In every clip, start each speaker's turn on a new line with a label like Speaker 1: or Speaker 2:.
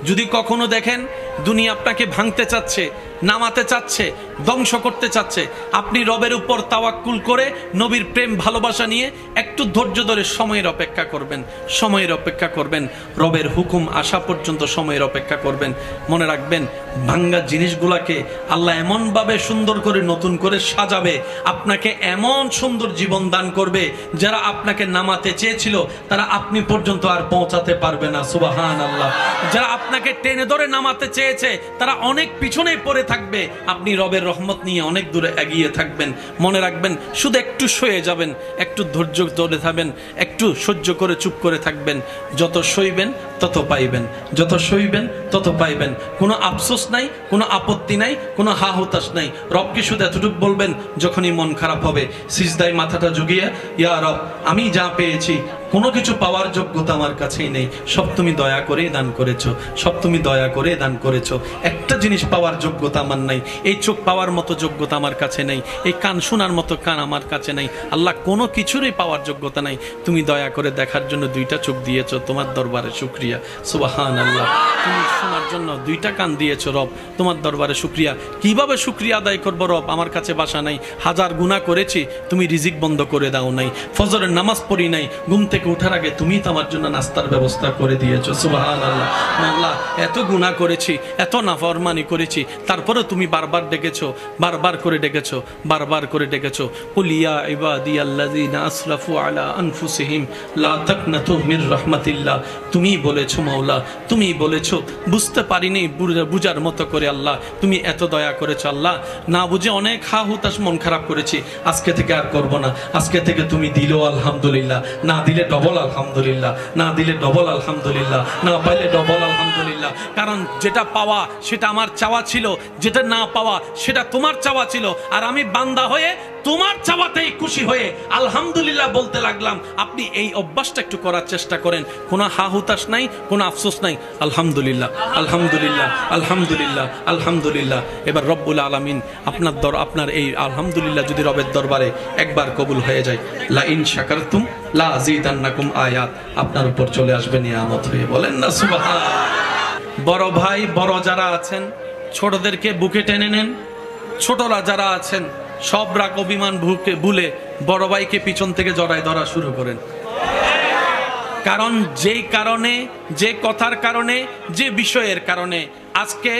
Speaker 1: যদি কখনো দেখেন দুনিয়া আপনাকে ভাঙতে চাচ্ছে, নামাতে চাচ্ছে, ধ্বংস করতে চাচ্ছে, আপনি রবের উপর তাওয়াক্কুল করে নবীর প্রেম ভালোবাসা নিয়ে একটু ধৈর্য ধরে সময়ের অপেক্ষা করবেন, সময়ের অপেক্ষা করবেন, রবের হুকুম আসা পর্যন্ত সময়ের অপেক্ষা করবেন। মনে রাখবেন, ভাঙ্গা জিনিসগুলাকে আল্লাহ এমনভাবে সুন্দর করে নতুন করে সাজাবে, আপনাকে এমন সুন্দর জীবন দান করবে, যারা আপনাকে নামাতে চেয়েছিল তারা আপনি পর্যন্ত আর পৌঁছাতে পারবে না। সুবহানাল্লাহ। যারা আপনাকে টেনে ধরে নামাতে চেয়েছে তারা অনেক পিছনে পড়ে থাকবে, আপনি রবের রহমত নিয়ে অনেক দূরে এগিয়ে থাকবেন। মনে রাখবেন, শুধু একটু সয়ে যাবেন, একটু ধৈর্য ধরে থাকবেন, একটু সহ্য করে চুপ করে থাকবেন। যত সইবেন তত পাইবেন, যত সইবেন তত পাইবেন। কোনো আফসোস নাই, কোনো আপত্তি নাই, কোনো হা হুতাশ নাই। রবকে শুধু এতটুকু বলবেন যখনই মন খারাপ হবে, সিজদায় মাথাটা ঝুঁকিয়ে, ইয়া রব, আমি যা পেয়েছি কোনো কিছু পাওয়ার যোগ্যতা আমার কাছেই নেই, সব তুমি দয়া করে দান করেছো, সব তুমি দয়া করে দান করেছো। একটা জিনিস পাওয়ার যোগ্যতা আমার নাই, এই চোখ পাওয়ার মতো যোগ্যতা আমার কাছে নেই, এই কান শোনার মতো কান আমার কাছে নেই। আল্লাহ, কোনো কিছুরই পাওয়ার যোগ্যতা নাই, তুমি দয়া করে দেখার জন্য দুইটা চোখ দিয়েছো, তোমার দরবারে শুকরিয়া। সুবহানাল্লাহ। তুমি শোনার জন্য দুইটা কান দিয়েছো রব, তোমার দরবারে শুকরিয়া। কিভাবে শুকরিয়া আদায় করবো রব? আমার কাছে ভাষা নাই। হাজার গুনাহ করেছি, তুমি রিজিক বন্ধ করে দাও নাই। ফজরের নামাজ পড়ি নাই, ঘুম থেকে উঠার আগে তুমি তো আমার জন্য নাস্তার ব্যবস্থা করে দিয়েছো। সুবহানাল্লাহ। আল্লাহ, এত গুনাহ করেছি, এত নাফরমানি করেছি, তারপরে তুমি বারবার ডেকেছো, বারবার করে ডেকেছো, বারবার করে ডেকেছো। কুল ইয়া ইবাদিয়াল্লাযিনা আসরাফু আলা আনফুসিহিম লা তাকনাতু মির রাহমাতিল্লাহ। তুমি বলেছো মাওলা, তুমি বলেছো, বুঝতে পারিনি বুঝার মতো করে আল্লাহ তুমি এত দয়া করেছো। আল্লাহ, না বুঝে অনেক হা হুতাশ মন খারাপ করেছি, আজকে থেকে আর করব না। আজকে থেকে তুমি দিলো আলহামদুলিল্লাহ, না দিলে ডবল আলহামদুলিল্লাহ, না দিলে ডবল আলহামদুলিল্লাহ, না পাইলে ডবল আলহামদুলিল্লাহ। কারণ যেটা পাওয়া সেটা আমার চাওয়া ছিল, যেটা না পাওয়া সেটা তোমার চাওয়া ছিল, আর আমি বান্দা হয়ে তোমার চাওয়াতেই খুশি হয়ে আলহামদুলিল্লাহ বলতে লাগলাম। আপনি এই অভ্যাসটা একটু করার চেষ্টা করেন, কোনো হা হুতাশ নাই, কোনো আফসোস নাই। আলহামদুলিল্লাহ, আলহামদুলিল্লাহ, আলহামদুলিল্লাহ, আলহামদুলিল্লাহ। এবার রব্বুল আলামিন আপনার এই আলহামদুলিল্লাহ যদি রবের দরবারে একবার কবুল হয়ে যায়, লা ইন শাকারতুম লা আযীদান্নাকুম আয়াত আপনার উপর চলে আসবে নিয়ামত হয়ে। বলেন না সুবহানাল্লাহ। বড় ভাই বড় যারা আছেন, ছোটদেরকে বুকে টেনে নেন। ছোটরা যারা আছেন, সব রাগ অভিমান ভুলে বড় ভাইকে পিছন থেকে জড়ায় ধরা শুরু করেন। কারণ যেই কারণে, যে কথার কারণে, যে বিষয়ের কারণে আজকে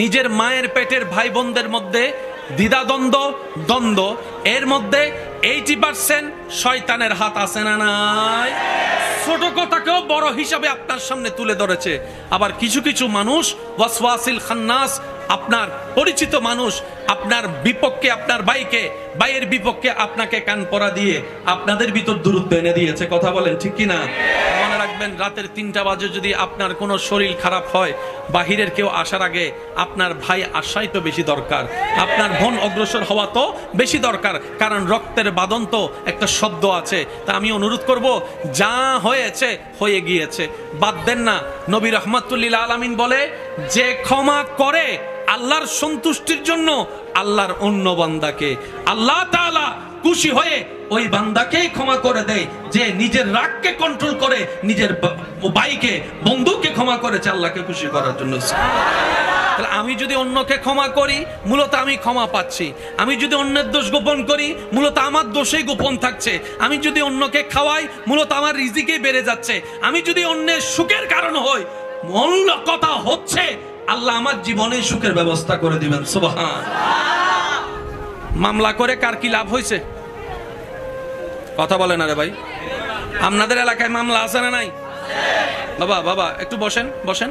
Speaker 1: নিজের মায়ের পেটের ভাই বোনদের মধ্যে দ্বিধাদ্বন্দ্ব, দ্বন্দ্ব, এর মধ্যে 80% শয়তানের হাত আছে না নাই? ছোট কথাকেও বড় হিসাবে আপনার সামনে তুলে ধরেছে। আবার কিছু কিছু মানুষ ওয়াসওয়াসিল খান্নাস, আপনার পরিচিত মানুষ আপনার বিপক্ষে, আপনার ভাইকে, ভাইয়ের বিপক্ষে আপনাকে কান পরা দিয়ে আপনাদের ভিতর দূরত্ব এনে দিয়েছে। কথা বলেন ঠিক কিনা? মনে রাখবেন, রাতের 3টা বাজে যদি আপনার কোনো শরীর খারাপ হয়, বাহিরের কেউ আসার আগে আপনার ভাই আসাই তো বেশি দরকার, আপনার বোন অগ্রসর হওয়া তো বেশি দরকার। কারণ রক্তের বাঁধন তো একটা শব্দ আছে। তা আমি অনুরোধ করব, যা হয়েছে হয়ে গিয়েছে, বাদ দেন না। নবী রাহমাতুল্লিল আলামিন বলে, যে ক্ষমা করে আল্লাহর সন্তুষ্টির জন্য আল্লাহর অন্য বান্দাকে আল্লাহ তাআলা খুশি হয়ে ওই বান্দাকেই ক্ষমা করে দেয়, যে নিজের রাগকে কন্ট্রোল করে, নিজের ভাইকে, বন্ধুকে ক্ষমা করেছে আল্লাহকে খুশি করার জন্য। আমি যদি অন্যকে ক্ষমা করি, মূলত আমি ক্ষমা পাচ্ছি। আমি যদি অন্যের দোষ গোপন করি, মূলত আমার দোষেই গোপন থাকছে। আমি যদি অন্যকে খাওয়াই, মূলত আমার রিজিকে বেড়ে যাচ্ছে। আমি যদি অন্যের সুখের কারণ হই, মূল কথা হচ্ছে আল্লাহ আমার জীবনে সুখের ব্যবস্থা করে দিবেন। সুবহান। মামলা করে কার কি লাভ হয়েছে? কথা বলেন আরে ভাই, আপনাদের এলাকায় মামলা আছে না নাই? বাবা বাবা একটু বসেন, বসেন।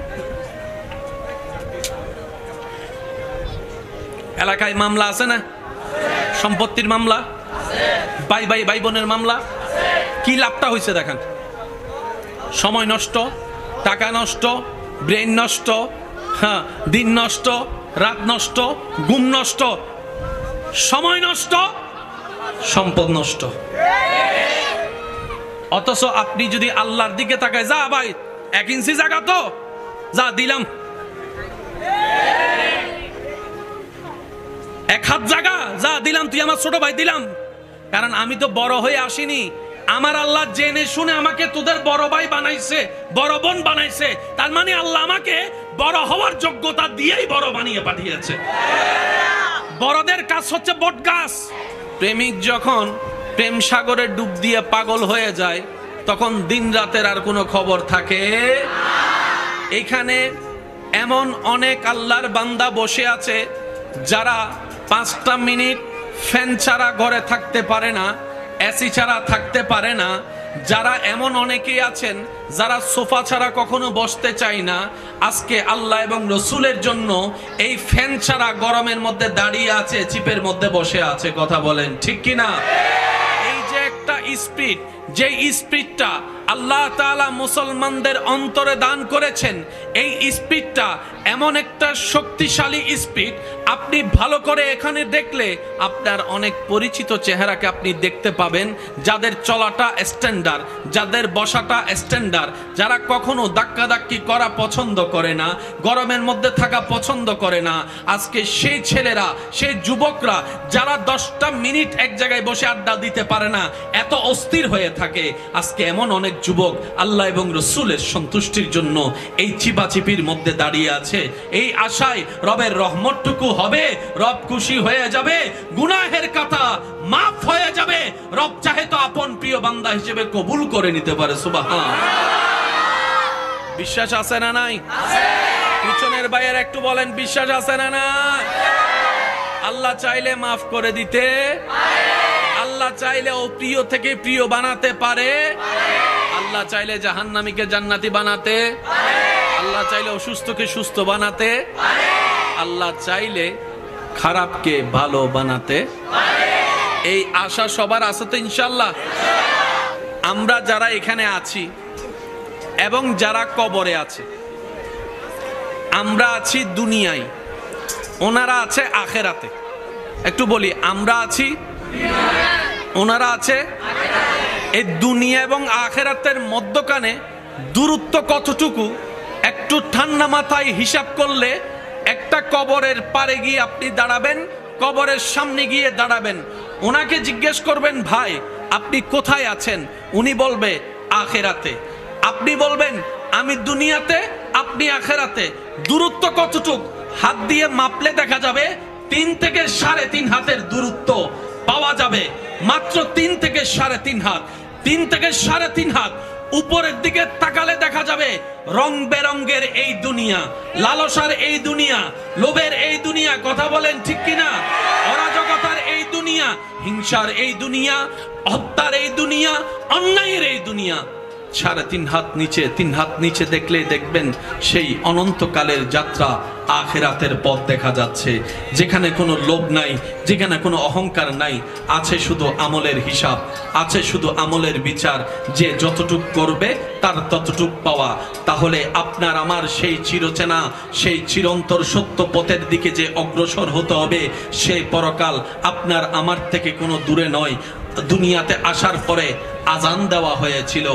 Speaker 1: এলাকায় মামলা আছে না? সম্পত্তির মামলা, ভাই ভাই ভাই বোনের মামলা। কি লাভটা হয়েছে দেখেন? সময় নষ্ট, টাকা নষ্ট, ব্রেন নষ্ট, হ্যাঁ, দিন নষ্ট, রাত নষ্ট, ঘুম নষ্ট, সময় নষ্ট, সম্পদ নষ্ট। অথচ আপনি যদি আল্লাহর দিকে তাকায়, যা ভাই 1 ইঞ্চি জায়গা তো যা দিলাম, 1 হাত জায়গা যা দিলাম, তুই আমার ছোট ভাই দিলাম। কারণ আমি তো বড় হয়ে আসিনি, আমার আল্লাহ জেনে শুনে আমাকে তোদের বড় ভাই বানাইছে, বড় বোন বানাইছে। তার মানে আল্লাহ আমাকে বড় হওয়ার যোগ্যতা দিয়েই বড় বানিয়ে পাঠিয়েছে। বড়দের কাজ হচ্ছে বট গাছ। প্রেমিক যখন প্রেম সাগরে ডুব দিয়ে পাগল হয়ে যায় তখন দিন রাতের আর কোনো খবর থাকে। এখানে এমন অনেক আল্লাহর বান্দা বসে আছে যারা 5টা মিনিট ফ্যান ছাড়া ঘরে থাকতে পারে না, এসি ছাড়া থাকতে পারে না। যারা এমন অনেকেই আছেন যারা সোফা ছাড়া কখনো বসতে চায় না, আজকে আল্লাহ এবং রসুলের জন্য এই ফ্যান ছাড়া গরমের মধ্যে দাঁড়িয়ে আছে, চিপের মধ্যে বসে আছে। কথা বলেন ঠিক কিনা? এই যে একটা স্পিড, যে স্পিডটা আল্লাহ তাআলা মুসলমানদের অন্তরে দান করেছেন, এই স্পিডটা এমন একটা শক্তিশালী স্পিড, আপনি ভালো করে এখানে দেখলে আপনার অনেক পরিচিত চেহারাকে আপনি দেখতে পাবেন, যাদের চলাটা স্ট্যান্ডার্ড, যাদের বসাটা স্ট্যান্ডার্ড, যারা কখনো ধাক্কাধাক্কি করা পছন্দ করে না, গরমের মধ্যে থাকা পছন্দ করে না। আজকে সেই ছেলেরা, সেই যুবকরা যারা 10টা মিনিট এক জায়গায় বসে আড্ডা দিতে পারে না, এত অস্থির হয়ে থাকে, আজকে এমন অনেক যুবক আল্লাহ এবং রসুলের সন্তুষ্টির জন্য এই চিপাচিপির মধ্যে দাঁড়িয়ে আছে, এই আশায় রবের রহমতটুকু হবে, রব খুশি হয়ে যাবে, গুনাহের কথা মাফ হয়ে যাবে, রব চাহে তো আপন প্রিয় বান্দা হিসেবে কবুল করে নিতে পারে। সুবহান। বিশ্বাস আছে না নাই? পিছনের ভাইয়ের একটু বলেন, বিশ্বাস আছে না নাই? আল্লাহ চাইলে মাফ করে দিতে, আল্লাহ চাইলে ও প্রিয় থেকে প্রিয় বানাতে পারে, আল্লাহ চাইলে জাহান্নামীকে জান্নাতি বানাতে, আল্লাহ চাইলে অসুস্থকে সুস্থ বানাতে, আল্লাহ চাইলে খারাপকে ভালো বানাতে। এই আশা সবার আছে তো ইনশাআল্লাহ? আমরা যারা এখানে আছি এবং যারা কবরে আছে, আমরা আছি দুনিয়ায়, ওনারা আছে আখেরাতে। একটু বলি, আমরা আছি, ওনারা আছে। এই দুনিয়া এবং আখেরাতের মধ্যখানে দূরত্ব কতটুকু একটু ঠান্ডা মাথায় হিসাব করলে, একটা কবরের পারে গিয়ে আপনি দাঁড়াবেন, কবরের সামনে গিয়ে দাঁড়াবেন, ওনাকে জিজ্ঞেস করবেন, ভাই আপনি কোথায় আছেন? উনি বলবে আখেরাতে। আপনি বলবেন আমি দুনিয়াতে, আপনি আখেরাতে। দূরত্ব কতটুক? হাত দিয়ে মাপলে দেখা যাবে 3 থেকে 3.5 হাতের দূরত্ব পাওয়া যাবে, মাত্র 3 থেকে 3.5 হাত। 3 থেকে 3.5 হাত উপরের দিকে তাকালে দেখা যাবে রং বেরঙ্গের এই দুনিয়া, লালসার এই দুনিয়া, লোভের এই দুনিয়া। কথা বলেন ঠিক কিনা? অরাজকতার এই দুনিয়া, হিংসার এই দুনিয়া, হত্যার এই দুনিয়া, অন্যায়ের এই দুনিয়া। 3.5 হাত নিচে, 3 হাত নিচে দেখলে দেখবেন সেই অনন্তকালের যাত্রা, আখিরাতের পথ দেখা যাচ্ছে, যেখানে কোনো লোভ নাই, যেখানে কোনো অহংকার নাই, আছে শুধু আমলের হিসাব, আছে শুধু আমলের বিচার, যে যতটুক করবে তার ততটুক পাওয়া। তাহলে আপনার আমার সেই চিরচেনা, সেই চিরন্তর সত্য পথের দিকে যে অগ্রসর হতে হবে, সেই পরকাল আপনার আমার থেকে কোনো দূরে নয়। দুনিয়াতে আসার পরে আজান দেওয়া হয়েছিল,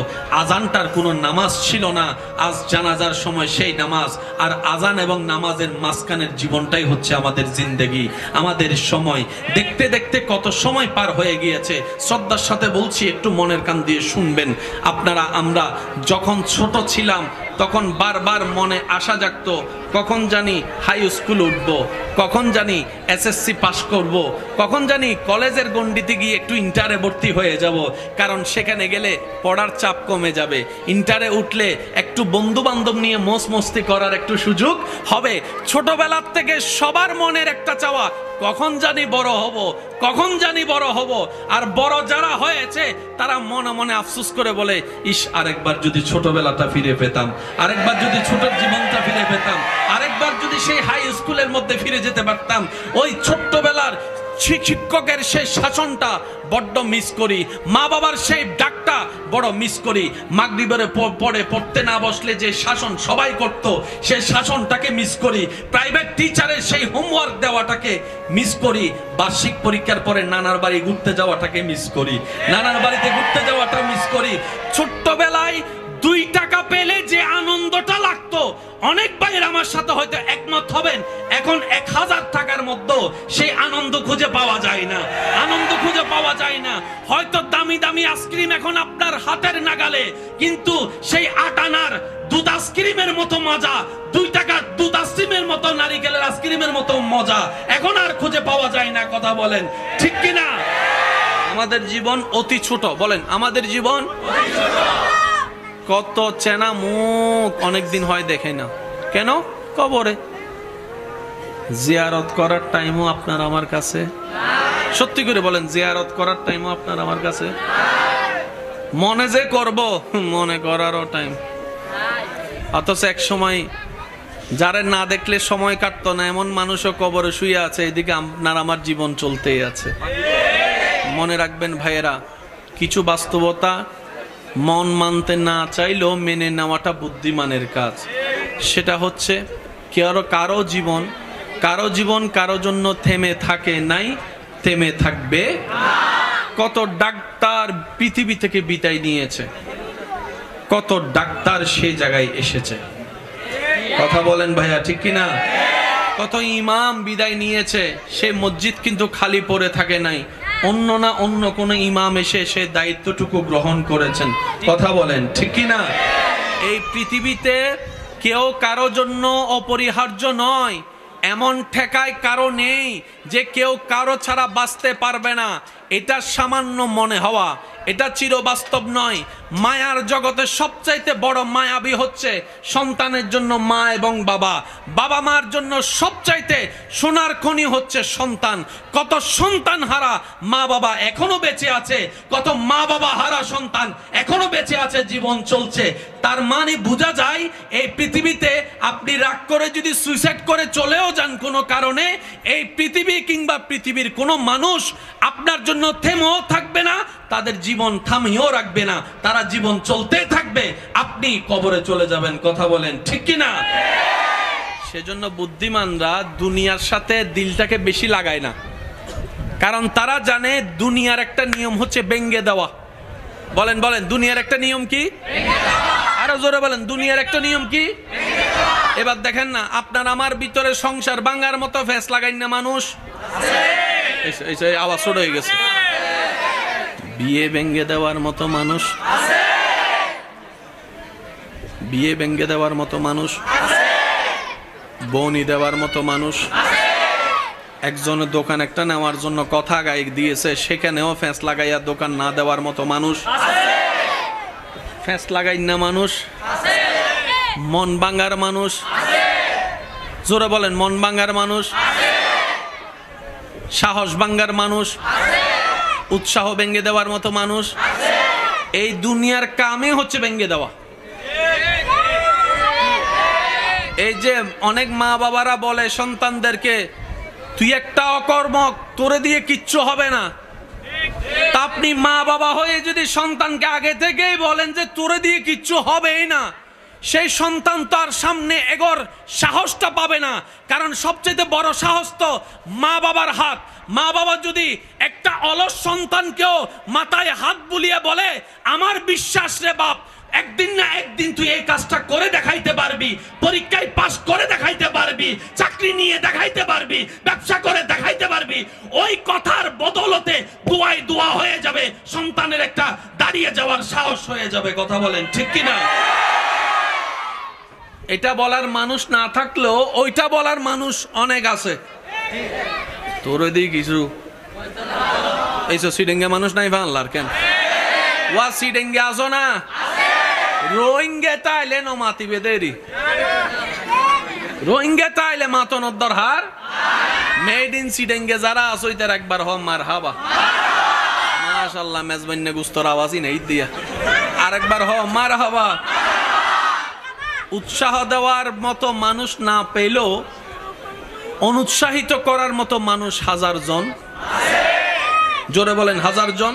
Speaker 1: আজানটার কোনো নামাজ ছিল না। আজ জানাজার সময় সেই নামাজ, আর আজান এবং নামাজের মাঝখানের জীবনটাই হচ্ছে আমাদের জিন্দেগি, আমাদের সময়। দেখতে দেখতে কত সময় পার হয়ে গিয়েছে। শ্রদ্ধার সাথে বলছি, একটু মনের কান দিয়ে শুনবেন আপনারা। আমরা যখন ছোট ছিলাম তখন বারবার মনে আশা জাগতো, কখন জানি হাই স্কুল উঠব, কখন জানি এসএসসি পাশ করব, কখন জানি কলেজের গণ্ডিতে গিয়ে একটু ইন্টারে ভর্তি হয়ে যাব, কারণ সেখানে গেলে পড়ার চাপ কমে যাবে। ইন্টারে উঠলে একটু বন্ধু বান্ধব নিয়ে মোজ মস্তি করার একটু সুযোগ হবে। ছোটবেলার থেকে সবার মনের একটা চাওয়া, কখন জানি বড় হব, কখন জানি বড় হব। আর বড় যারা হয়েছে তারা মনে মনে আফসোস করে বলে, ইস আরেকবার যদি ছোটবেলাটা ফিরে পেতাম, আরেকবার যদি ছোটর জীবনটা ফিরে পেতাম, আরেকবার যদি সেই হাই স্কুলের মধ্যে ফিরে যেতে পারতাম। ওই ছোট্টবেলার শিক্ষকের সেই শাসনটা বড্ড মিস করি, মা বাবার সেই ডাকটা বড় মিস করি। মাগরিবের পরে পড়তে না বসলে যে শাসন সবাই করত, সেই শাসনটাকে মিস করি। প্রাইভেট টিচারের সেই হোমওয়ার্ক দেওয়াটাকে মিস করি। বার্ষিক পরীক্ষার পরে নানার বাড়ি ঘুরতে যাওয়াটাকে মিস করি, নানার বাড়িতে ঘুরতে যাওয়াটা মিস করি। ছোট্টবেলায় 2 টাকা পেলে যে আনন্দটা লাগতো, অনেক ভাইয়ের আমার সাথে হয়তো একমত হবেন, এখন 1000 টাকার মধ্যে সেই আনন্দ খুঁজে পাওয়া যায় না, আনন্দ খুঁজে পাওয়া যায় না। হয়তো দামি দামি আইসক্রিম এখন আপনার হাতের নাগালে, কিন্তু সেই 8 আনার দুধ আইসক্রিমের মতো মজা 2 টাকা মজা এখন আর খুঁজে পাওয়া যায় না। কথা বলেন ঠিক কিনা? আমাদের জীবন অতি ছোট। বলেন আমাদের জীবন কত চেনা মুখ অনেকদিন হয় দেখে না কেন? কবরে জিয়ারত করার টাইমও আপনার আমার কাছে, সত্যি করে বলেন, জিয়ারত করার টাইমও আপনার আমার কাছে, মনে যে করব মনে করারও টাইম। অথচ এক সময় যারা না দেখলে সময় কাটতো না এমন মানুষও কবরে শুয়ে আছে, এদিকে আপনার আমার জীবন চলতেই আছে। মনে রাখবেন ভাইয়েরা, কিছু বাস্তবতা মন মানতে না চাইলেও মেনে নেওয়াটা বুদ্ধিমানের কাজ। সেটা হচ্ছে কারো জীবন কারো জন্য থেমে থাকে নাই, থেমে থাকবে। কত ডাক্তার পৃথিবী থেকে বিদায় নিয়েছে, কত ডাক্তার সেই জায়গায় এসেছে। কথা বলেন ভাইয়া ঠিক কিনা? কত ইমাম বিদায় নিয়েছে, সেই মসজিদ কিন্তু খালি পড়ে থাকে নাই, অন্য কোন ইমাম এসে সে দায়িত্বটুকু গ্রহণ করেছেন। কথা বলেন ঠিক কিনা? এই পৃথিবীতে কেউ কারো জন্য অপরিহার্য নয়, এমন ঠেকায় কারো নেই যে কেউ কারো ছাড়া বাঁচতে পারবে না। এটা সামান্য মনে হওয়া, এটা চিরবাস্তব নয়। মায়ার জগতে সবচাইতে বড় মায়াবী হচ্ছে সন্তানের জন্য মা এবং বাবা। বাবা মার জন্য সবচাইতে সোনার খনি হচ্ছে সন্তান। কত সন্তান হারা মা বাবা এখনো বেঁচে আছে, কত মা বাবা হারা সন্তান এখনো বেঁচে আছে, জীবন চলছে। তার মানে বোঝা যায় এই পৃথিবীতে আপনি রাগ করে যদি সুইসাইড করে চলেও যান কোনো কারণে, এই পৃথিবী কিংবা পৃথিবীর কোনো মানুষ আপনার জন্য থেমেও থাকবে না, তাদের জীবন থামিয়েও রাখবে না, তারা জীবন চলতে থাকবে, আপনি কবরে চলে যাবেন। কথা বলেন ঠিক কিনা? সেজন্য বুদ্ধিমানরা দুনিয়ার সাথে দিলটাকে বেশি লাগায় না, কারণ তারা জানে দুনিয়ার একটা নিয়ম হচ্ছে ভেঙে দেওয়া। বলেন বলেন দুনিয়ার একটা নিয়ম কি? আরো জোরে বলেন দুনিয়ার একটা নিয়ম কি? এবার দেখেন না, আপনার আমার ভিতরে সংসার ভাঙার মতো ফেস লাগাই না মানুষ, আওয়াজ ছোট হয়ে গেছে। বিয়ে ভেঙে দেওয়ার মতো মানুষ, বিয়ে ভেঙে দেওয়ার মতো মানুষ, বনি দেওয়ার মতো মানুষ, একজনের দোকান একটা নেওয়ার জন্য কথা গাই দিয়েছে, সেখানেও ফ্যাঁস লাগাইয়া দোকান না দেওয়ার মতো মানুষ, ফ্যাঁস লাগাই না মানুষ, মন ভাঙার মানুষ, জোরে বলেন মন ভাঙার মানুষ, সাহস ভাঙার মানুষ, উৎসাহ ভেঙে দেওয়ার মতো মানুষ। এই দুনিয়ার কামে হচ্ছে ভেঙে দেওয়া। এই যে অনেক মা বাবারা বলে সন্তানদেরকে, তুই একটা অকর্মক, তোরে দিয়ে কিচ্ছু হবে না। তা আপনি মা বাবা হয়ে যদি সন্তানকে আগে থেকেই বলেন যে তোরে দিয়ে কিচ্ছু হবেই না, সেই সন্তান তার সামনে এগোর সাহসটা পাবে না। কারণ সবচেয়ে বড় সাহস তো মা বাবার হাত। মা বাবা যদি একটা অলস সন্তানকেও মাথায় হাত বুলিয়ে বলে, আমার বিশ্বাস রে বাপ, একদিন না একদিন তুই এই কাজটা করে দেখাইতে পারবি, পরীক্ষায় পাস করে দেখাইতে পারবি, চাকরি নিয়ে দেখাইতে পারবি, ব্যবসা করে দেখাইতে পারবি, ওই কথার বদলতে দোয়ায় দোয়া হয়ে যাবে, সন্তানের একটা দাঁড়িয়ে যাওয়ার সাহস হয়ে যাবে। কথা বলেন ঠিক কিনা? এটা বলার মানুষ না থাকলেও ওইটা বলার মানুষ অনেক আছে। তোরে দিই কিছু এইসব সিডেঙ্গে মানুষ নাই বাংলার কেন? ওয়া সিডেঙ্গে আসো না, রোহিঙ্গে তাইলে ন মাতিবে দেরি, রোহিঙ্গে তাইলে মাতনের দরহার। মেড ইন সিডেঙ্গে যারা আসো ইতার একবার হ মার হাবা, মাশাআল্লাহ মেজবান্নে গুস্তর আওয়াজই নেই দিয়া, আরেকবার হ মার হাবা। উৎসাহ দেওয়ার মতো মানুষ না পেলেও অনুৎসাহিত করার মতো মানুষ হাজার জন। জোরে বলেন হাজার জন।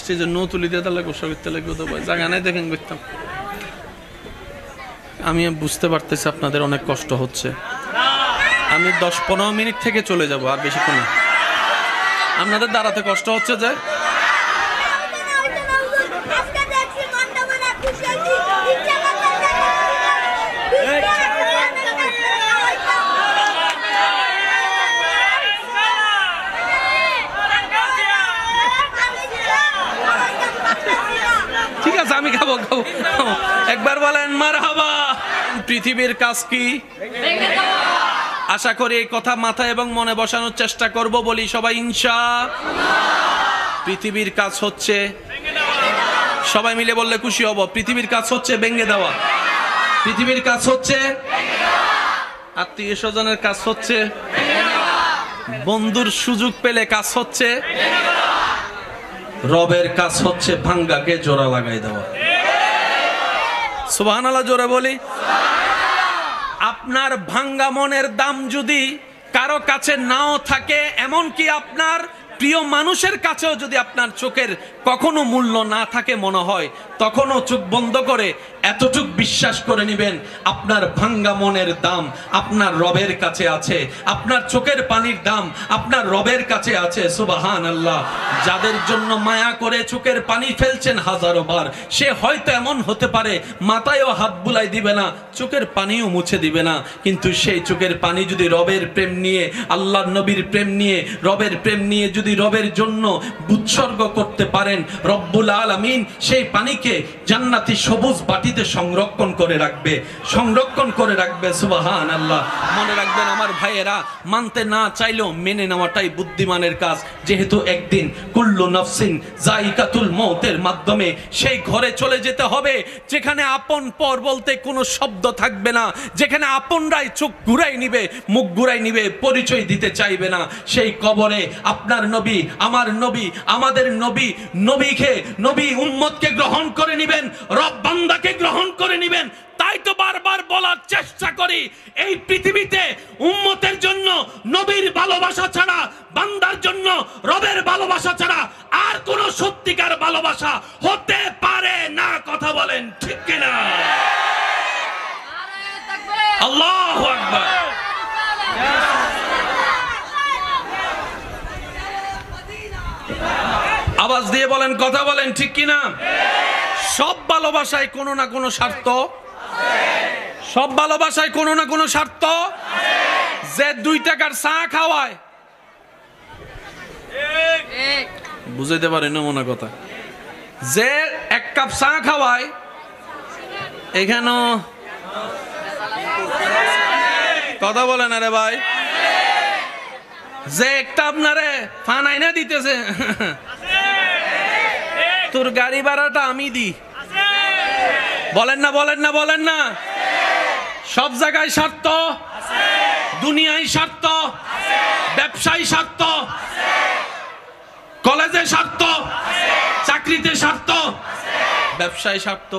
Speaker 1: স্টেজে নো তুলি দিয়ে তাহলে গোসা করতে লাগবে তো জায়গা নাই দেখেন করতাম। আমি বুঝতে পারতেছি আপনাদের অনেক কষ্ট হচ্ছে। আমি 10-15 মিনিট থেকে চলে যাব, আর বেশিক্ষণ না। আপনাদের দাঁড়াতে কষ্ট হচ্ছে যে ঠিক আছে, আমি খাবো। একবার বলেন মারহাবা। পৃথিবীর কাজ কি? আশা করি এই কথা মাথায় এবং মনে বসানোর চেষ্টা করব, বলি সবাই ইনশাআল্লাহ। পৃথিবীর কাজ হচ্ছে, সবাই মিলে বললে খুশি হব, পৃথিবীর কাজ হচ্ছে ভেঙে দেওয়া। পৃথিবীর কাজ হচ্ছে আত্মীয় স্বজনের কাজ হচ্ছে, বন্ধুর সুযোগ পেলে কাজ হচ্ছে, রবের কাজ হচ্ছে ভাঙ্গাকে জোড়া লাগাই দেওয়া। সুবহানাল্লাহ জোরে বলি। আপনার ভাঙ্গা মনের দাম যদি কারো কাছে নাও থাকে, এমনকি আপনার প্রিয় মানুষের কাছেও যদি আপনার চোখের কখনো মূল্য না থাকে মনে হয়, তখনও চোখ বন্ধ করে এতটুক বিশ্বাস করে নেবেন আপনার ভাঙ্গা মনের দাম আপনার রবের কাছে আছে, আপনার চোখের পানির দাম আপনার রবের কাছে আছে। সুবহানাল্লাহ। যাদের জন্য মায়া করে চোখের পানি ফেলছেন হাজারো বার, সে হয়তো এমন হতে পারে মাথায়ও হাত বুলাই দিবে না, চোখের পানিও মুছে দিবে না, কিন্তু সেই চোখের পানি যদি রবের প্রেম নিয়ে, আল্লাহর নবীর প্রেম নিয়ে, রবের প্রেম নিয়ে যদি রবের জন্য উৎসর্গ করতে পারেন, রব্বুল আলামিন সেই পানিকে জান্নাতি সবুজ বাটিতে সংরক্ষণ করে রাখবে, সংরক্ষণ করে রাখবে। সুবহানাল্লাহ। মনে রাখবেন আমার ভাইয়েরা, মানতে না চাইলেও মেনে নেওয়াটাই বুদ্ধিমানের কাজ, যেহেতু একদিন কুল্লু নাফসিন যায়িকাতুল মউতের মাধ্যমে সেই ঘরে চলে যেতে হবে যেখানে আপন পর বলতে কোনো শব্দ থাকবে না, যেখানে আপনরাই চোখ ঘুরাই নিবে, মুখ ঘুরাই নিবে, পরিচয় দিতে চাইবে না। সেই কবরে আপনার নবী, আমার নবী, আমাদের নবী, নবীকে, নবী উম্মতকে গ্রহণ করে নেবেন, রব বান্দাকে গ্রহণ করে নেবেন। তাই তো বারবার বলার চেষ্টা করি, এই পৃথিবীতে উম্মতের জন্য নবীর ভালোবাসা ছাড়া, বান্দার জন্য রবের ভালোবাসা ছাড়া আর কোন সত্যিকার ভালোবাসা হতে পারে না। কথা বলেন ঠিক কিনা? আল্লাহু আকবার। আওয়াজ দিয়ে বলেন, কথা বলেন ঠিক কিনা? সব ভালোবাসায় কোনো না কোনো স্বার্থ, সব ভালোবাসায় কোনো না কোনো স্বার্থ। যে 2 টাকার চা খাওয়ায়, বুঝাইতে পারেন না মনে কথা, যে 1 কাপ চা খাওয়ায়, এখানে কথা বলেন আরে ভাই, যে একটা আপনারে ফানাই না দিতেছে, তোর গাড়ি ভাড়াটা আমি দিই, বলেন না, বলেন না, বলেন না। সব জায়গায় স্বার্থ, দুনিয়ায় স্বার্থ, ব্যবসায় স্বার্থ, কলেজে স্বার্থ, চাকরিতে স্বার্থ, ব্যবসায় স্বার্থ।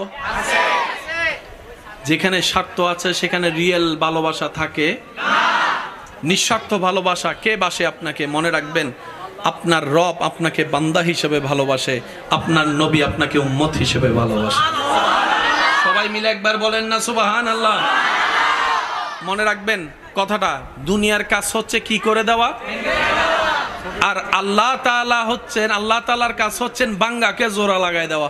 Speaker 1: যেখানে স্বার্থ আছে সেখানে রিয়েল ভালোবাসা থাকে। নিঃস্বার্থ ভালোবাসা কে বাসে আপনাকে? মনে রাখবেন, আপনার রব আপনাকে বান্দা হিসেবে ভালোবাসে, আপনার নবী আপনাকে উম্মত হিসেবে ভালোবাসে। সবাই মিলে একবার বলেন না সুবহানাল্লাহ। মনে রাখবেন কথাটা, দুনিয়ার কাজ হচ্ছে কি করে দেওয়া, আর আল্লাহ তাআলা হচ্ছেন, আল্লাহ তাআলার কাজ হচ্ছেন বাঙ্গাকে জোড়া লাগাই দেওয়া।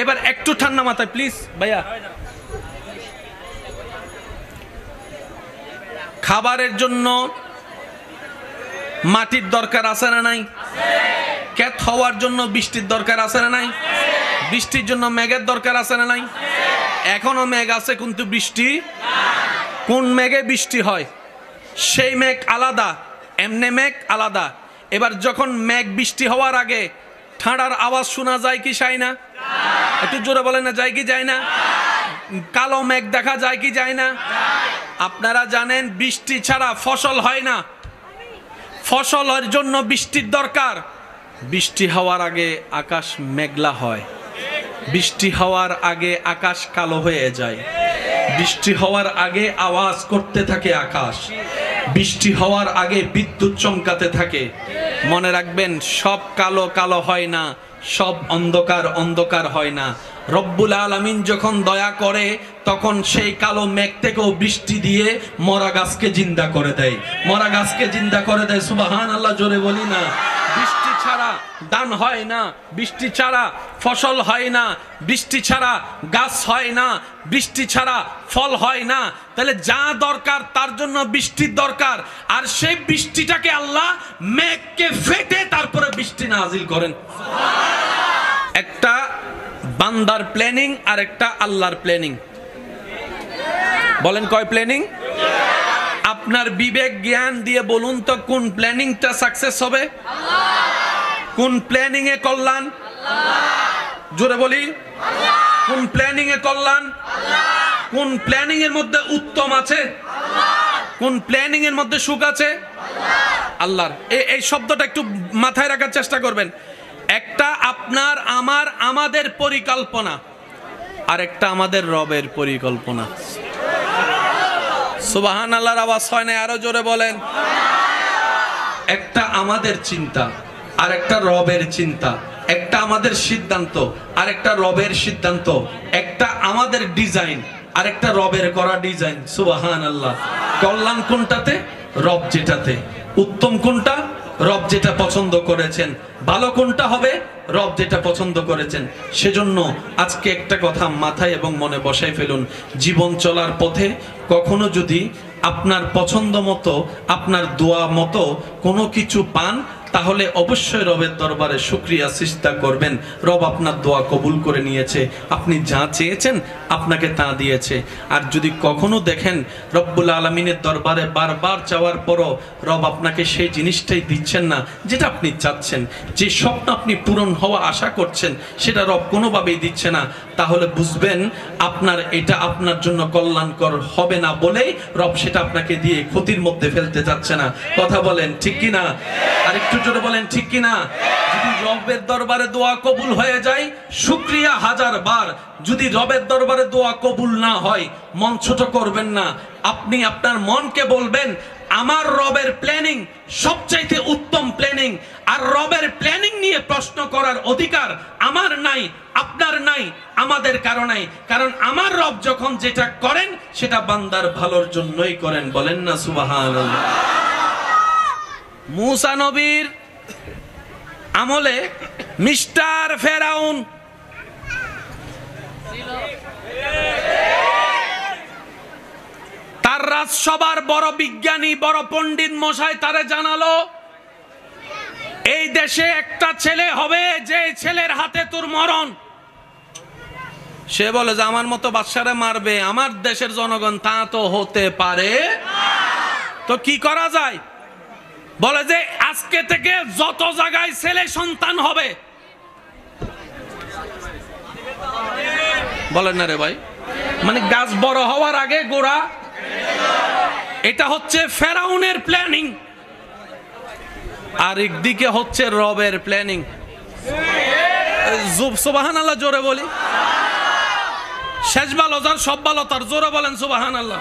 Speaker 1: এবার একটু ঠান্ডা মাথায় প্লিজ ভাইয়া। খাবারের জন্য মাটির দরকার আছে না নাই? ক্ষেত হওয়ার জন্য বৃষ্টির দরকার আছে না নাই? বৃষ্টির জন্য মেঘের দরকার আছে না নাই? এখনো মেঘ আছে কিন্তু বৃষ্টি, কোন মেঘে বৃষ্টি হয় সেই মেঘ আলাদা, এমনে মেঘ আলাদা। এবার যখন মেঘ বৃষ্টি হওয়ার আগে ঠান্ডার আওয়াজ শোনা যায় কি যায় না? একটু জোরে বলেন না, যায় কি যায় না? কালো মেঘ দেখা যায় কি যায় না? আপনারা জানেন বৃষ্টি ছাড়া ফসল হয় না, ফসলের জন্য বৃষ্টির দরকার। বৃষ্টি হওয়ার আগে আকাশ মেঘলা হয়, বৃষ্টি হওয়ার আগে আকাশ কালো হয়ে যায়, বৃষ্টি হওয়ার আগে আওয়াজ করতে থাকে আকাশ, বৃষ্টি হওয়ার আগে বিদ্যুৎ চমকাতে থাকে। মনে রাখবেন, সব কালো কালো হয় না, সব অন্ধকার অন্ধকার হয় না। রব্বুল আলামিন যখন দয়া করে তখন সেই কালো মেঘ থেকেও বৃষ্টি দিয়ে মরা গাছকে জিন্দা করে দেয়, মরা গাছকে জিন্দা করে দেয়। সুবহানাল্লাহ জোরে বলি না। বৃষ্টি ছাড়া দান হয় না, বৃষ্টি ছাড়া ফসল হয় না, বৃষ্টি ছাড়া গাছ হয় না, বৃষ্টি ছাড়া ফল হয় না। তাহলে যা দরকার তার জন্য বৃষ্টির দরকার, আর সেই বৃষ্টিটাকে আল্লাহ মেঘকে ফেটে তারপরে বৃষ্টি নাজিল করেন। একটা বান্দার প্ল্যানিং আর একটা আল্লাহর প্ল্যানিং। বলেন কয় প্ল্যানিং? আপনার বিবেক জ্ঞান দিয়ে বলুন তো কোন প্ল্যানিংটা সাকসেস হবে? কোন প্ল্যানিং এ কল্যাণ? জোরে বলি, কোন প্ল্যানিং এ কল্যাণ? কোন প্ল্যানিং এর মধ্যে উত্তম আছে? কোন প্ল্যানিং এর মধ্যে সুখ আছে? আল্লাহর। এই শব্দটা একটু মাথায় রাখার চেষ্টা করবেন। একটা আপনার আমার আমাদের পরিকল্পনা, আর একটা আমাদের রবের পরিকল্পনা। সুবহানাল্লাহর আওয়াজ হয় না? আরো জোরে বলেন। একটা আমাদের চিন্তা, আর একটা রবের চিন্তা। একটা আমাদের সিদ্ধান্ত, আর একটা রবের সিদ্ধান্ত। একটা আমাদের ডিজাইন, আর একটা রবের করা ডিজাইন। সুবহানাল্লাহ। কল্যাণ কোনটাতে? রব যেটাতে। উত্তম কোনটা? রব যেটা পছন্দ করেছেন। ভালো কোনটা হবে? রব যেটা পছন্দ করেছেন। সেজন্য আজকে একটা কথা মাথায় এবং মনে বসাই ফেলুন। জীবন চলার পথে কখনো যদি আপনার পছন্দ মতো, আপনার দোয়া মতো কোনো কিছু পান, তাহলে অবশ্যই রবের দরবারে শুকরিয়া সিজদা করবেন। রব আপনার দোয়া কবুল করে নিয়েছে, আপনি যা চেয়েছেন আপনাকে তা দিয়েছে। আর যদি কখনো দেখেন রব্বুল আলামিনের দরবারে বারবার চাওয়ার পরও রব আপনাকে সেই জিনিসটাই দিচ্ছেন না যেটা আপনি চাচ্ছেন, যে স্বপ্ন আপনি পূরণ হওয়া আশা করছেন সেটা রব কোনোভাবেই দিচ্ছে না, তাহলে বুঝবেন আপনার এটা আপনার জন্য কল্যাণকর হবে না বলেই রব সেটা আপনাকে দিয়ে ক্ষতির মধ্যে ফেলতে যাচ্ছে না। কথা বলেন ঠিক কিনা? আর একটু জোরে বলেন ঠিক কিনা? যদি রবের দরবারে দোয়া কবুল হয়ে যায়, শুকরিয়া হাজার বার। যদি রবের দরবারে দোয়া কবুল না হয়, মন ছোট করবেন না। আপনি আপনার মনকে বলবেন আমার রবের প্ল্যানিং সবচাইতে উত্তম প্ল্যানিং, আর রবের প্ল্যানিং নিয়ে প্রশ্ন করার অধিকার আমার নাই, আপনার নাই, আমাদের কারো নাই। কারণ আমার রব যখন যেটা করেন সেটা বান্দার ভালোর জন্যই করেন। বলেন না সুবহানাল্লাহ। মূসা নবীর আমলে মিস্টার ফেরাউন তার রাজসভার বড় বিজ্ঞানী, বড় পণ্ডিত মশাই তারে জানালো এই দেশে একটা ছেলে হবে যে ছেলের হাতে তোর মরণ। সে বলে যে আমার মতো বাদশারে মারবে আমার দেশের জনগণ? তা তো হতে পারে। তো কি করা যায়? বলে যে আজকে থেকে যত জায়গায় ছেলে সন্তান হবে। বলেন না রে ভাই, মানে গাছ বড় হওয়ার আগে গোড়া। এটা হচ্ছে ফেরাউনের প্ল্যানিং, আর একদিকে হচ্ছে রবের প্ল্যানিং। সুবহানাল্লাহ জোরে বলি। শেষ ভালো যার সব ভালো তার, জোরে বলেন সুবহানাল্লাহ।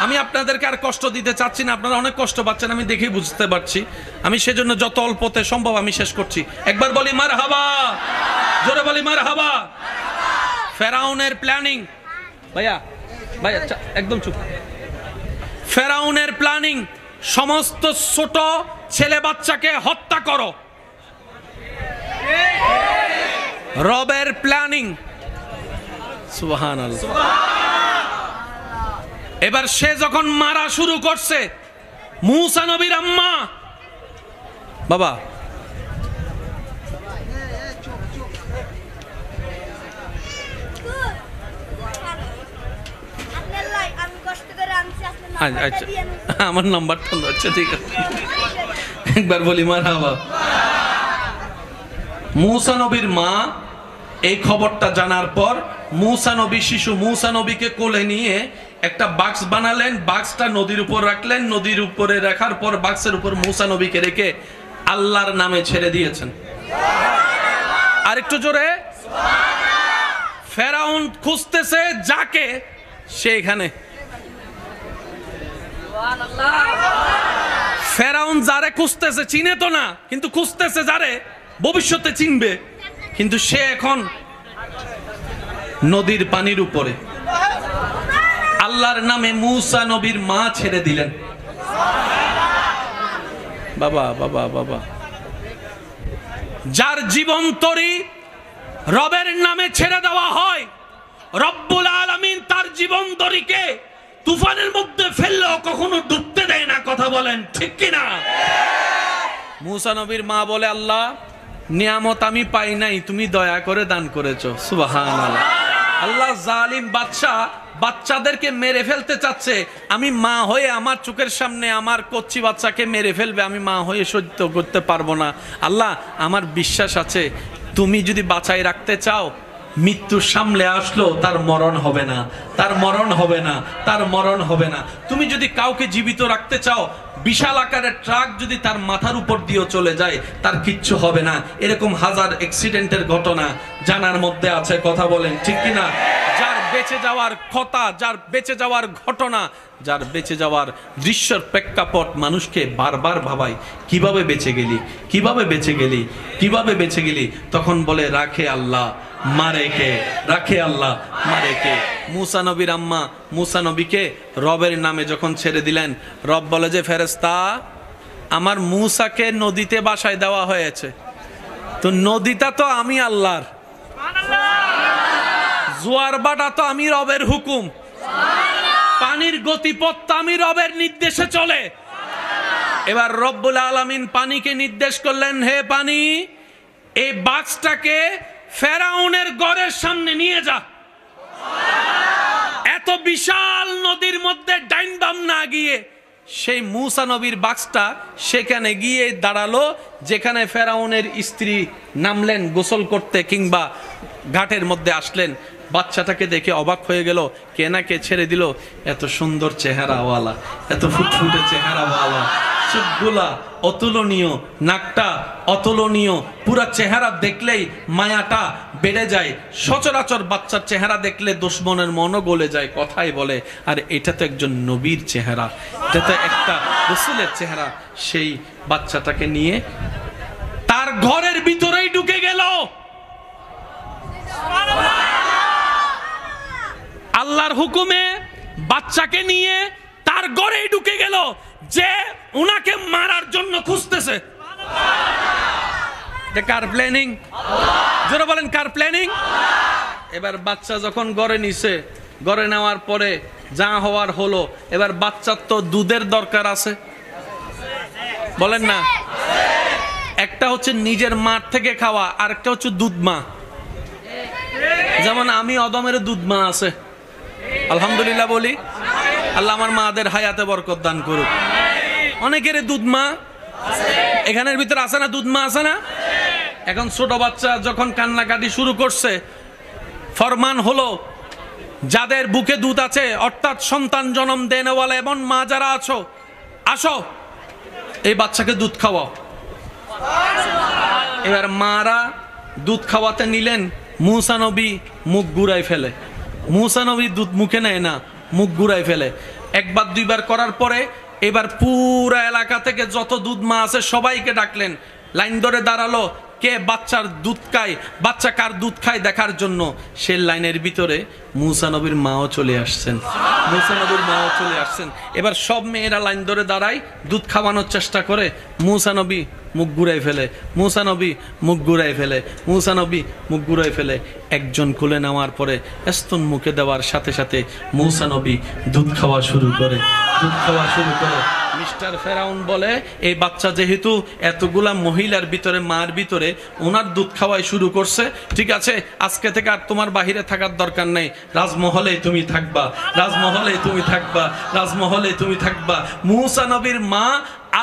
Speaker 1: আমি আপনাদেরকে আর কষ্ট দিতে চাচ্ছি না, আপনারা অনেক কষ্ট পাচ্ছেন আমি দেখেই বুঝতে পারছি। আমি সেজন্য যত অল্পতে সম্ভব আমি শেষ করছি। একবার বলি মারহাবা, জোরে বলি মারহাবা। ফেরাউনের প্ল্যানিং, ভাইয়া ভাইয়া একদম চুপ। ফেরাউনের প্ল্যানিং সমস্ত ছোট ছেলে বাচ্চাকে হত্যা করো। রবের প্ল্যানিং সুবহানাল্লাহ। এবার সে যখন মারা শুরু করছে, মূসা নবীর আম্মা, বাবা আমার নাম্বারটা হচ্ছে, ঠিক আছে একবার বলি মারহাবা। মূসা নবীর মা এই খবরটা জানার পর মূসা নবী শিশু মূসা নবীকে কোলে নিয়ে একটা বাক্স বানালেন, বাক্সটা নদীর উপর রাখলেন, নদীর উপরে রাখার পর বাক্সের উপর মূসা নবীকে রেখে আল্লাহর নামে ছেড়ে দিয়েছেন। আর একটু জোরে। ফেরাউন খুঁজতেছে যাকে, সেখানে ফেরাউন যারে খুঁজতেছে চিনে তো না, কিন্তু খুঁজতেছে যারে ভবিষ্যতে চিনবে, কিন্তু সে এখন নদীর পানির উপরে। আল্লাহর নামে মূসা নবীর মা ছেড়ে দিলেন। বাবা বাবা বাবা, যার জীবন তরি রবের নামে ছেড়ে দেওয়া হয়, রব্বুল আলামিন তার জীবন তরিকে তুফানের মধ্যে ফেললেও কখনো ডুবতে দেয় না। কথা বলেন ঠিক কিনা? মূসা নবীর মা বলে আল্লাহ নিয়ামত আমি পাই নাই, তুমি দয়া করে দান করেছো। সুবহানাল্লাহ। আল্লাহ জালিম বাদশা বাচ্চাদেরকে মেরে ফেলতে চাচ্ছে, আমি মা হয়ে আমার চোখের সামনে আমার কচ্চি বাচ্চাকে মেরে ফেলবে, আমি মা হয়ে সহ্য করতে পারবো না। আল্লাহ, আমার বিশ্বাস আছে তুমি যদি বাঁচাই রাখতে চাও, মৃত্যু সামলে আসলো তার মরণ হবে না, তার মরণ হবে না, তার মরণ হবে না। তুমি যদি কাউকে জীবিত রাখতে চাও, বিশাল আকারের ট্রাক যদি তার মাথার উপর দিয়েও চলে যায়, তার কিচ্ছু হবে না। এরকম হাজার অ্যাক্সিডেন্টের ঘটনা জানার মধ্যে আছে, কথা বলেন ঠিক কিনা? যার বেঁচে যাওয়ার কথা, যার বেঁচে যাওয়ার ঘটনা, যার বেঁচে যাওয়ার দৃশ্যের প্রেক্ষাপট মানুষকে বারবার ভাবায়, কিভাবে বেঁচে গেলি, কিভাবে বেঁচে গেলি, কিভাবে বেঁচে গেলি। তখন বলে রাখে আল্লাহ, মারে কে, রাখে আল্লাহ, মারে কে। মুসা নবীর আম্মা মুসা নবীকে রবের নামে যখন ছেড়ে দিলেন, রব বলে যে ফেরেশতা, আমার মুসাকে নদীতে বাসায় দেওয়া হয়েছে, তো নদীটা তো আমি আল্লাহর, জোয়ার বাটা তো আমি রবের হুকুম, পানির গতিপথ তো আমি রবের নির্দেশে চলে। এবার রব্বুল আলামিন পানিকে নির্দেশ করলেন, হে পানি, এই বাক্সটাকে ফেরাউনের ঘরের সামনে নিয়ে যা। এত বিশাল নদীর মধ্যে ডাইন বাম না গিয়ে সেই মুসা নবীর বাক্সটা সেখানে গিয়ে দাঁড়ালো, যেখানে ফেরাউনের স্ত্রী নামলেন গোসল করতে কিংবা ঘাটের মধ্যে আসলেন। বাচ্চাটাকে দেখে অবাক হয়ে গেল, কে না কে ছেড়ে দিল, এত সুন্দর চেহারাওয়ালা, এত ফুটফুটে চেহারাওয়ালা, চোখগুলা অতুলনীয়, নাকটা অতুলনীয়, পুরা চেহারা দেখলেই মায়াটা বেড়ে যায়। সচরাচর বাচ্চার চেহারা দেখলে দুশ্মনের মনও গলে যায়, কথাই বলে। আর এটা তো একজন নবীর চেহারা, এটা তো একটা রাসূলের চেহারা। সেই বাচ্চাটাকে নিয়ে তার ঘরের ভিতরেই ঢুকে গেল। আল্লাহর হুকুমে বাচ্চাকে নিয়ে তার ঘরেই ঢুকে গেল, যে উনাকে মারার জন্য খুঁজতেছে। কার প্ল্যানিং? জোরে বলেন, কার প্ল্যানিং? এবার বাচ্চা যখন ঘরে নিছে, ঘরে নেওয়ার পরে যা হওয়ার হলো। এবার বাচ্চার তো দুধের দরকার আছে, বলেন না? একটা হচ্ছে নিজের মার থেকে খাওয়া, আর একটা হচ্ছে দুধ মা। যেমন আমি অদমের দুধ মা আছে, আলহামদুলিল্লাহ বলি। আল্লাহ আমার মাদের হায়াতে বরকত দান করুক। অনেকের দুধ মা এখানের ভিতরে আছে না, দুধ মা আছে না? এখন ছোট বাচ্চা যখন কান্নাকাটি শুরু করছে, ফরমান হলো যাদের বুকে দুধ আছে, অর্থাৎ সন্তান জন্ম দেনেওয়ালা এমন মা যারা আছো, আসো এই বাচ্চাকে দুধ খাওয়াও। এবার মারা দুধ খাওয়াতে নিলেন, মুসা নবী মুখ ঘুরাই ফেলে। মুসা নবী দুধ মুখে নেয় না, মুখ ঘুরাই ফেলে। একবার দুইবার করার পরে এবার পুরা এলাকা থেকে যত দুধ মা আছে সবাইকে ডাকলেন, লাইন ধরে দাঁড়ালো, কে বাচ্চার দুধ খায়, বাচ্চা কার দুধ খায় দেখার জন্য। সে লাইনের ভিতরে মুসা নবীর মাও চলে আসছেন, মুসা নবীর মাও চলে আসছেন। এবার সব মেয়েরা লাইন ধরে দাঁড়ায়, দুধ খাওয়ানোর চেষ্টা করে। মুসা নবী মুখ ঘুরাই ফেলে, মুসা নবী মুখ ঘুরাই ফেলে, মুসা নবী মুখ ঘুরাই ফেলে। একজন কোলে নেওয়ার পরে স্তন মুখে দেওয়ার সাথে সাথে মুসা নবী দুধ খাওয়া শুরু করে, দুধ খাওয়া শুরু করে। মিস্টার ফেরাউন বলে, এই বাচ্চা যেহেতু এতগুলা মহিলার ভিতরে, মার ভিতরে ওনার দুধ খাওয়াই শুরু করছে, ঠিক আছে, আজকে থেকে আর তোমার বাহিরে থাকার দরকার নেই, রাজমহলে তুমি থাকবা, রাজমহলে তুমি থাকবা, রাজমহলে তুমি থাকবা। মুসা নবীর মা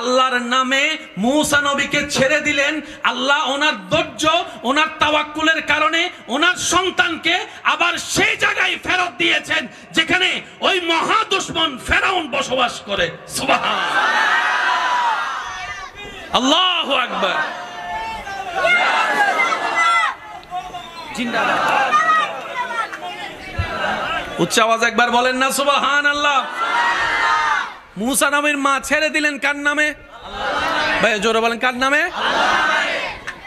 Speaker 1: আল্লাহর নামে মুসা নবীকে ছেড়ে দিলেন। আল্লাহ ওনার ধৈর্য, ওনার তাওয়াক্কুলের কারণে ওনার সন্তানকে আবার সেই জায়গায় ফেরত দিয়েছেন যেখানে ওই মহা দুশমন ফেরাউন বসবাস করে। সুবহানাল্লাহ, আল্লাহু আকবার, জিন্দাবাদ। উচ্চ আওয়াজ একবার বলেন না সুবহানাল্লাহ। মুসা নবীর মা ছেড়ে দিলেন কার নামে? ভাই জোরে বলেন, কার নামে?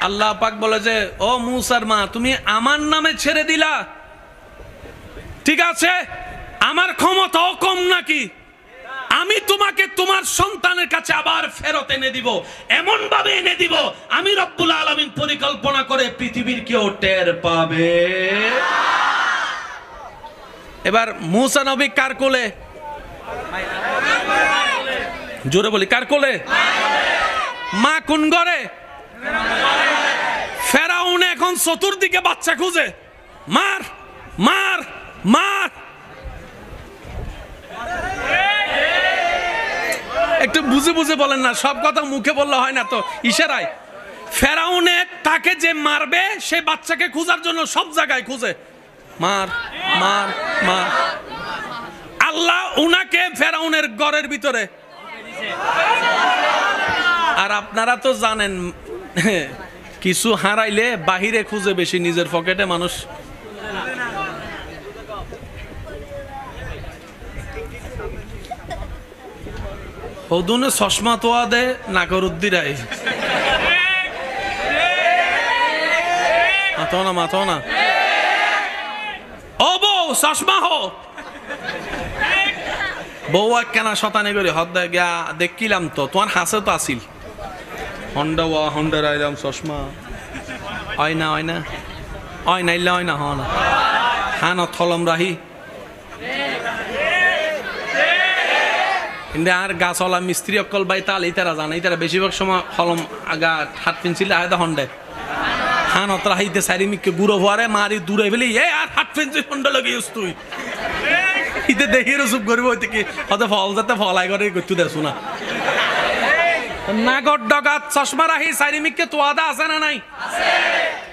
Speaker 1: আল্লাহ পাক বলে যে, ও মুসার মা, তুমি আমার নামে ছেড়ে দিলা, ঠিক আছে, আমার ক্ষমতাও কম নাকি? আমি তোমাকে তোমার সন্তানের কাছে আবার ফেরত এনে দিব, এমন ভাবে এনে দিব আমি রব্বুল আলামিন পরিকল্পনা করে পৃথিবীর কেউ টের পাবে। এবার মুসা নবী কার কোলে? জোরে বলি, কার কোলে? মা কোন ঘরে? ফেরাউন এখন চতুর্দিকে বাচ্চা খুঁজে, মার মার মার। একটু বুঝে বুঝে বলেন না, সব কথা মুখে বললে হয় না তো, ইশারায়। ফেরাউনে তাকে যে মারবে সে বাচ্চাকে খোঁজার জন্য সব জায়গায় খুঁজে, মার মার মার। আল্লাহ উনাকে ফেরাউনের ঘরের ভিতরে। আর আপনারা তো জানেন কিছু হারাইলে বাহিরে খুঁজে বেশি, নিজের পকেটে মানুষ। হদুনে চশমা তোয়া দে নাকরুদ্দিরাই মাথো না মাথো না। ও বউ চশমা হো বউ কেনা শতানি করে হদ গিয়া দেখিলাম তো তোমার হাসে তো আসিল হন্ডা ওয়া হন্ডা রাইলাম চশমা হয় না হয় না হয় না ইল্লা হয় না হ না হান থলম রাহি কিন্তু আর গাছওয়ালা মিস্ত্রি অকল বাই তাল ইতারা জানে, ইতারা বেশিরভাগ সময় হলম আগা হাত পেন্সিল আয়দা হন্ডে হান অতরা হাইতে সারি মিকে গুঁড়ো হওয়ারে মারি দূরে ফেলি এ আর হাত পেন্সিল হন্ডা লাগিয়েছ তুই ইতে দেখি রসুপ করবো ওই থেকে হয়তো ফল যাতে ফলাই করে করতে দেছো না। নাগর ডগাত চশমা রাহি সারি মিকে তোয়াদা আছে না নাই?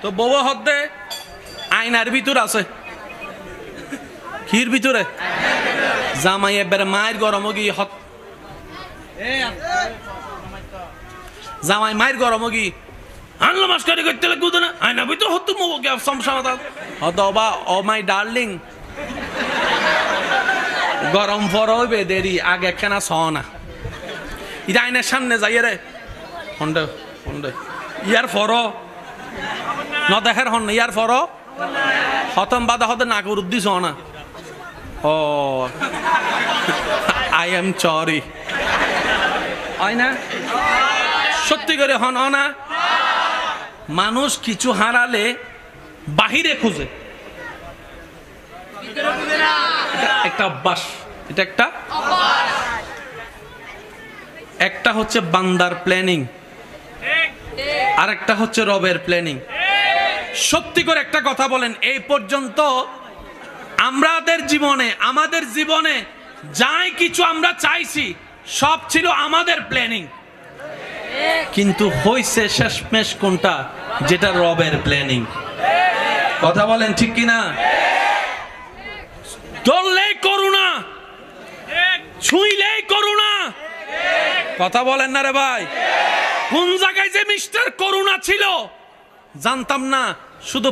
Speaker 1: তো বউ হদ্দে আয়নার ভিতর আছে, কির ভিতরে জামাই এবারে মায়ের গরম গি জামাই মায়ের গরম গি আনলো মাস্কারি করতে লাগতো না আয়না ভিতর হতো সমসামাতা হতো বা ও মাই ডার্লিং গরম ফর হইবে দেরি আগে কেনা সনা এটা আইনের সামনে যাই রে হন্ডে হন্ডে ইয়ার ফর ন দেখার হন ইয়ার ফর হতম বাদা হতে না করে উদ্দিস না ও আই এম সরি হয় না সত্যি করে হন না। মানুষ কিছু হারালে বাহিরে খুঁজে, একটা অভ্যাস, এটা একটা একটা হচ্ছে বান্দার প্ল্যানিং আর একটা হচ্ছে রবের প্ল্যানিং। সত্যি করে একটা কথা বলেন, এই পর্যন্ত আমাদের জীবনে যাই কিছু আমরা চাইছি সব ছিল আমাদের প্ল্যানিং, কিন্তু হইছে শেষমেশ কোনটা? যেটা রবের প্ল্যানিং। কথা বলেন ঠিক কিনা? ধরলেই করুণা, ছুঁইলেই করুণা। কথা বলেন না রে ভাই? কোন জায়গায় যে মিস্টার করুণা ছিল জানতাম না, শুধু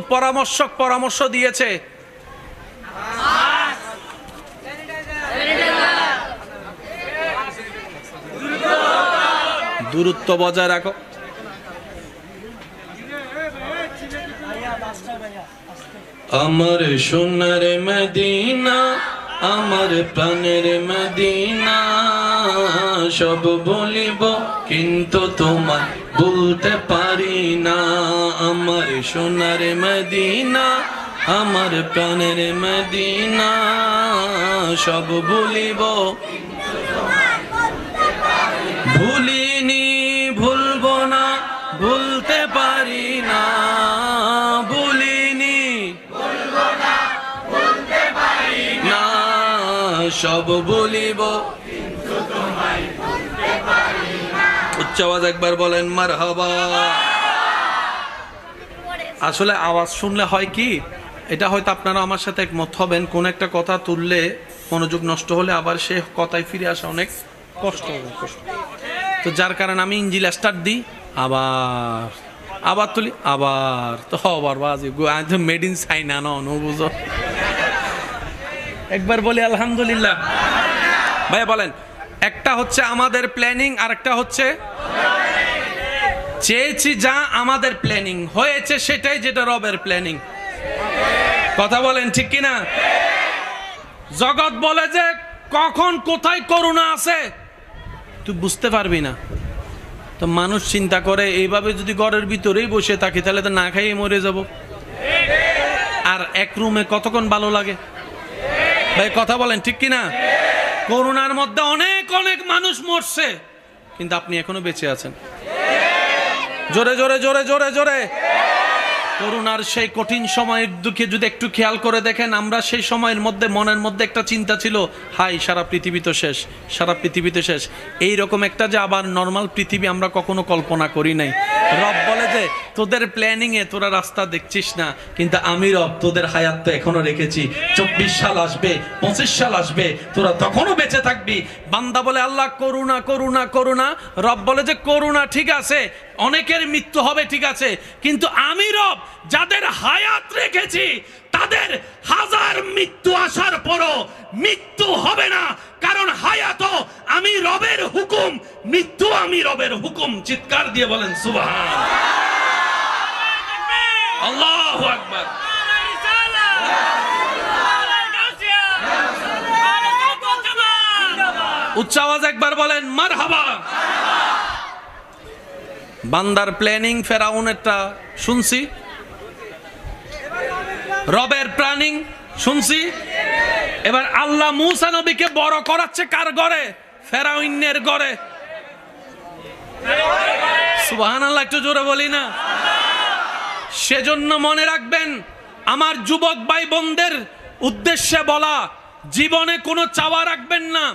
Speaker 1: পরামর্শ দিয়েছে দূরত্ব বজায় রাখো। আমার সোনার মদিনা, আমার প্রাণের মদিনা, সব বলিব কিন্তু তোমায় বলতে পারি না। আমার সোনার মদিনা, আমার প্রাণের মদিনা, সব বলিব ভুলিনি ভুলবো না, ভুলতে পারি না, ভুলিনি ভুলবো না, ভুলতে পারি না, সব বলিব কিন্তু তোমায় ভুলতে পারি না। উচ্চ আওয়াজ একবার বলেন মারহাবা। আসলে আওয়াজ শুনলে হয় কি, এটা হয়তো আপনারা আমার সাথে একমত হবেন, কোন একটা কথা তুললে মনোযোগ নষ্ট হলে আবার সে কথায় ফিরে আসা অনেক কষ্ট হবে। তো যার কারণে আমি ইঞ্জিল স্টার্ট দিই, আবার তুলি, আবার তো আবার বাজি মেড ইন চাইনা নো বুঝো। একবার বলি আলহামদুলিল্লাহ। ভাই বলেন, একটা হচ্ছে আমাদের প্ল্যানিং আর একটা হচ্ছে চেয়েছি যা আমাদের প্ল্যানিং, হয়েছে সেটাই যেটা রবের প্ল্যানিং। কথা বলেন ঠিক কিনা? জগৎ বলে যে কখন কোথায় করুণা আছে তুই বুঝতে পারবি না। তো মানুষ চিন্তা করে এইভাবে যদি ঘরের ভিতরেই বসে থাকি তাহলে তো না খাইয়ে মরে যাব। আর এক রুমে কতক্ষণ ভালো লাগে? ভাই কথা বলেন ঠিক কিনা? করোনার মধ্যে অনেক অনেক মানুষ মরছে, কিন্তু আপনি এখনো বেঁচে আছেন। জোরে জোরে জোরে জোরে জোরে করোনার সেই কঠিন সময়ের দিকে যদি একটু খেয়াল করে দেখেন, আমরা সেই সময়ের মধ্যে মনের মধ্যে একটা চিন্তা ছিল, হাই সারা পৃথিবী তো শেষ, সারা পৃথিবীতে শেষ। এইরকম একটা যে আবার নর্মাল পৃথিবী আমরা কখনো কল্পনা করি নাই। রব বলে যে তোদের প্ল্যানিংয়ে তোরা রাস্তা দেখছিস না, কিন্তু আমি রব তোদের হায়াত তো এখনো রেখেছি। 24 সাল আসবে, 25 সাল আসবে, তোরা তখনও বেঁচে থাকবি। বান্দা বলে আল্লাহ করুণা করুণা করুণা। রব বলে যে করুণা ঠিক আছে, অনেকের মৃত্যু হবে ঠিক আছে, কিন্তু আমি রব যাদের হায়াত রেখেছি তাদের হাজার মৃত্যু আসার পরও মৃত্যু হবে না, কারণ হায়াত আমি রবের হুকুম, মৃত্যু আমি রবের হুকুম। চিৎকার দিয়ে বলেন সুবহান আল্লাহু আকবার। উচ্চ আওয়াজ একবার বলেন মারহাবা। বান্দার প্ল্যানিং ফেরাউনেরটা শুনছি, রবের প্ল্যানিং শুনছি। এবার আল্লাহ মূসা নবীকে বড় করাচ্ছে কার ঘরে? ফেরাউনের ঘরে। সুবহানাল্লাহ, একটু জোরে বলি না? সেজন্য মনে রাখবেন, আমার যুবক ভাই বোনদের উদ্দেশ্যে বলা, জীবনে কোনো চাওয়া রাখবেন না,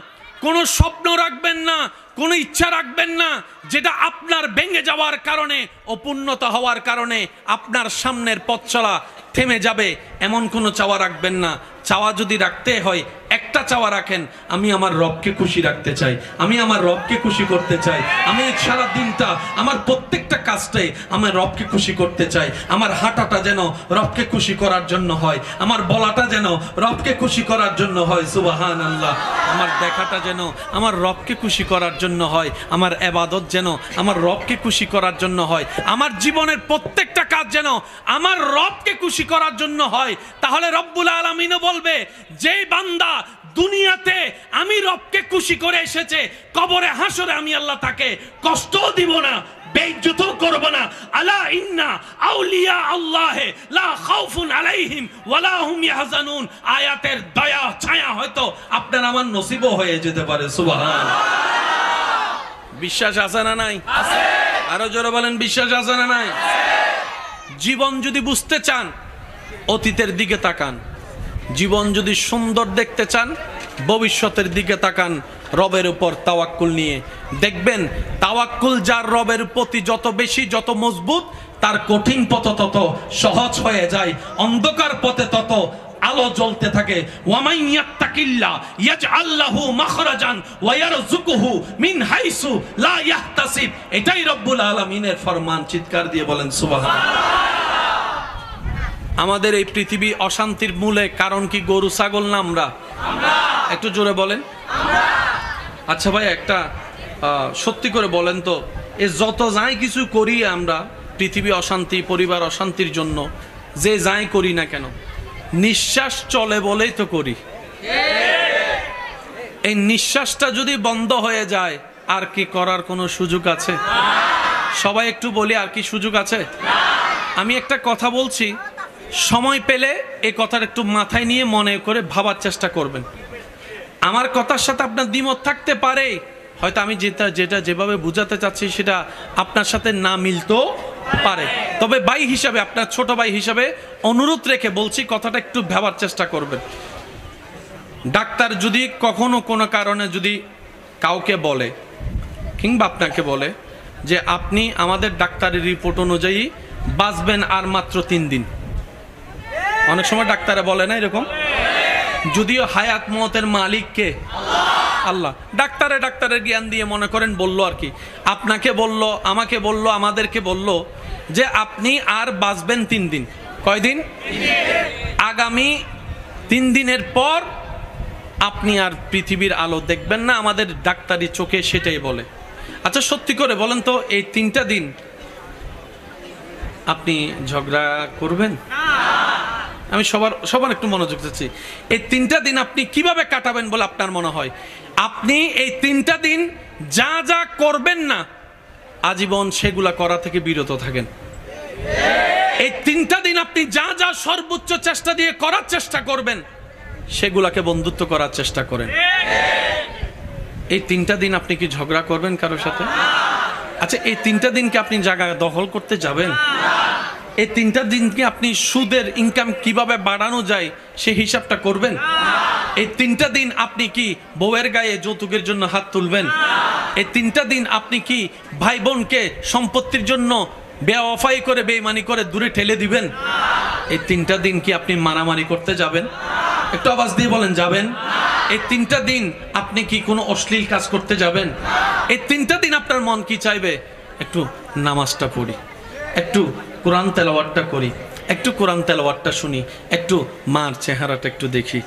Speaker 1: কোনো স্বপ্ন রাখবেন না, কোনো ইচ্ছা রাখবেন না যেটা আপনার ভেঙে যাওয়ার কারণে, অপূর্ণতা হওয়ার কারণে আপনার সামনের পথ চলা থেমে যাবে, এমন কোনো চাওয়া রাখবেন না। চাওয়া যদি রাখতে হয় একটা চাওয়া রাখেন, আমি আমার রবকে খুশি রাখতে চাই, আমি আমার রবকে খুশি করতে চাই, আমি সারা দিনটা আমার প্রত্যেকটা কাজটাই আমার রবকে খুশি করতে চাই। আমার হাঁটাটা যেন রবকে খুশি করার জন্য হয়, আমার বলাটা যেন রবকে খুশি করার জন্য হয়। সুবহানাল্লাহ। আমার দেখাটা যেন আমার রবকে খুশি করার জন্য হয়, আমার ইবাদত যেন আমার রবকে খুশি করার জন্য হয়, আমার জীবনের প্রত্যেকটা কাজ যেন আমার রবকে খুশি করার জন্য হয়। তাহলে রব্বুল আলামিনও বলবে, যেই বান্দা দুনিয়াতে আমি রবকে খুশি করে এসেছে, কবরে হাসরে আমি আল্লাহ তাকে কষ্টও দিব না, বেইজ্জতও করব না। আলা ইন্না আউলিয়া আল্লাহে লা খাউফুন আলাইহিম ওয়ালা হুম ইয়াহজানুন। আয়াতের দয়া ছায়া হয়তো আপনার আমার নসিবও হয়ে যেতে পারে। সুবহানাল্লাহ। বিশ্বাস আছে না নাই? আছে। আরো জোরে বলেন, বিশ্বাস আছে না নাই? জীবন যদি বুঝতে চান অতীতের দিকে তাকান, জীবন যদি সুন্দর দেখতে চান ভবিষ্যতের দিকে তাকান, রবের উপর তাওয়াক্কুল নিয়ে দেখবেন, তাওয়াক্কুল যার রবের প্রতি যত বেশি, যত মজবুত, তার কঠিন পথ তত সহজ হয়ে যায়, অন্ধকার পথে তত আলো জ্বলতে থাকে। ওয়ামাই ইয়াত্তাকিল্লাহ ইয়াজআল লাহু মাখরাজান ওয়া ইয়ারযুকুহু মিন হাইসু লা ইয়াহতাসিব। এটাই রব্বুল আলামিনের ফরমান। চিৎকার দিয়ে বলেন সুবহানাল্লাহ। আমাদের এই পৃথিবী অশান্তির মূলে কারণ কি গরু ছাগল না আমরা? একটু জোরে বলেন। আচ্ছা ভাই, একটা সত্যি করে বলেন তো, এ যত যাই কিছু করি আমরা পৃথিবী অশান্তি, পরিবার অশান্তির জন্য, যে যাই করি না কেন, নিঃশ্বাস চলে বলেই তো করি। এই নিঃশ্বাসটা যদি বন্ধ হয়ে যায় আর কি করার কোনো সুযোগ আছে? সবাই একটু বলি, আর কি সুযোগ আছে? আমি একটা কথা বলছি, সময় পেলে এই কথাটা একটু মাথায় নিয়ে মনে করে ভাবার চেষ্টা করবেন। আমার কথার সাথে আপনার দ্বিমত থাকতে পারে, হয়তো আমি যেটা যেভাবে বুঝাতে চাচ্ছি সেটা আপনার সাথে না মিলতেও পারে, তবে ভাই হিসাবে, আপনার ছোট ভাই হিসাবে অনুরোধ রেখে বলছি, কথাটা একটু ভাবার চেষ্টা করবেন। ডাক্তার যদি কখনো কোনো কারণে যদি কাউকে বলে কিংবা আপনাকে বলে যে আপনি আমাদের ডাক্তারের রিপোর্ট অনুযায়ী বাঁচবেন আর মাত্র 3 দিন, অনেক সময় ডাক্তারে বলে না এরকম, যদিও হায়াত মওতের মালিক কে? আল্লাহ। ডাক্তারের জ্ঞান দিয়ে মনে করেন বললো আর কি, আপনাকে বললো, আমাকে বললো, আমাদেরকে বললো যে আপনি আর বাঁচবেন 3 দিন। কয়দিন? আগামী 3 দিনের পর আপনি আর পৃথিবীর আলো দেখবেন না, আমাদের ডাক্তারি চোখে সেটাই বলে। আচ্ছা সত্যি করে বলেন তো, এই 3টা দিন আপনি ঝগড়া করবেন? আমি সবার একটু মনোযোগ দিচ্ছি। এই 3টা দিন আপনি কিভাবে কাটাবেন বলে আপনার মনে হয়? আপনি এই 3টা দিন যা যা করবেন না আজীবন সেগুলা করা থেকে বিরত থাকেন। এই 3টা দিন আপনি যা যা সর্বোচ্চ চেষ্টা দিয়ে করার চেষ্টা করবেন সেগুলাকে বন্ধুত্ব করার চেষ্টা করেন। এই 3টা দিন আপনি কি ঝগড়া করবেন কারোর সাথে? আচ্ছা এই 3টা দিন কি আপনি জায়গা দখল করতে যাবেন? এই 3টা দিন কি আপনি সুদের ইনকাম কিভাবে বাড়ানো যায় সেই হিসাবটা করবেন? এই 3টা দিন আপনি কি বউয়ের গায়ে যৌতুকের জন্য হাত তুলবেন? এই 3টা দিন আপনি কি ভাই বোনকে সম্পত্তির জন্য বেওয়াফাই করে বেঈমানি করে দূরে ঠেলে দিবেন? এই 3টা দিন কি আপনি মারামারি করতে যাবেন? একটু আওয়াজ দিয়ে বলেন, যাবেন? এই 3টা দিন আপনি কি কোনো অশ্লীল কাজ করতে যাবেন? এই 3টা দিন আপনার মন কি চাইবে? একটু নামাজটা পড়ি, একটু কোরআন তেলাওয়াতটা করি, একটু কোরআন তেলাওয়াতটা শুনি, একটু মার চেহারাটা একটু দেখি।